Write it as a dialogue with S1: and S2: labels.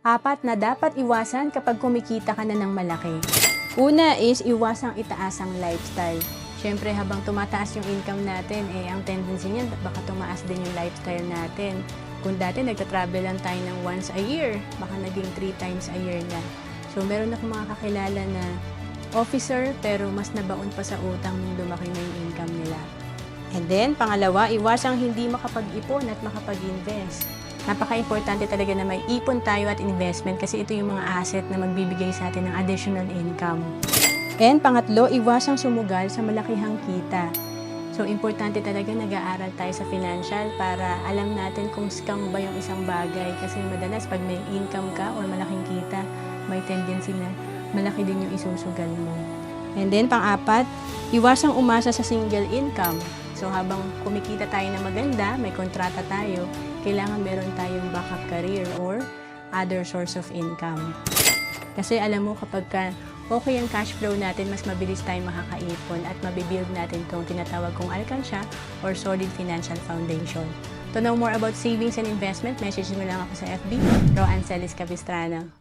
S1: Apat na dapat iwasan kapag kumikita ka na ng malaki. Una is iwasang itaas ang lifestyle. Siyempre habang tumataas yung income natin, ang tendency niyan baka tumaas din yung lifestyle natin. Kung dati nagta-travel lang tayo ng once a year, baka naging 3 times a year na. So meron akong mga kakilala na officer pero mas nabaon pa sa utang nung lumaki na yung income nila. And then, pangalawa, iwasang hindi makapag-ipon at makapag-invest. Napaka-importante talaga na may ipon tayo at investment kasi ito yung mga asset na magbibigay sa atin ng additional income. And pangatlo, iwasang sumugal sa malakihang kita. So, importante talaga nag-aaral tayo sa financial para alam natin kung scam ba yung isang bagay. Kasi madalas, pag may income ka or malaking kita, may tendency na malaki din yung isusugal mo. And then, pang-apat, iwasang umasa sa single income. So, habang kumikita tayo na maganda, may kontrata tayo, kailangan meron tayong backup career or other source of income. Kasi alam mo, kapag okay ang cash flow natin, mas mabilis tayong makakaipon at mabibuild natin itong tinatawag kong alkansya or solid financial foundation. To know more about savings and investment, message mo lang ako sa FB, Roancelis Capistrano.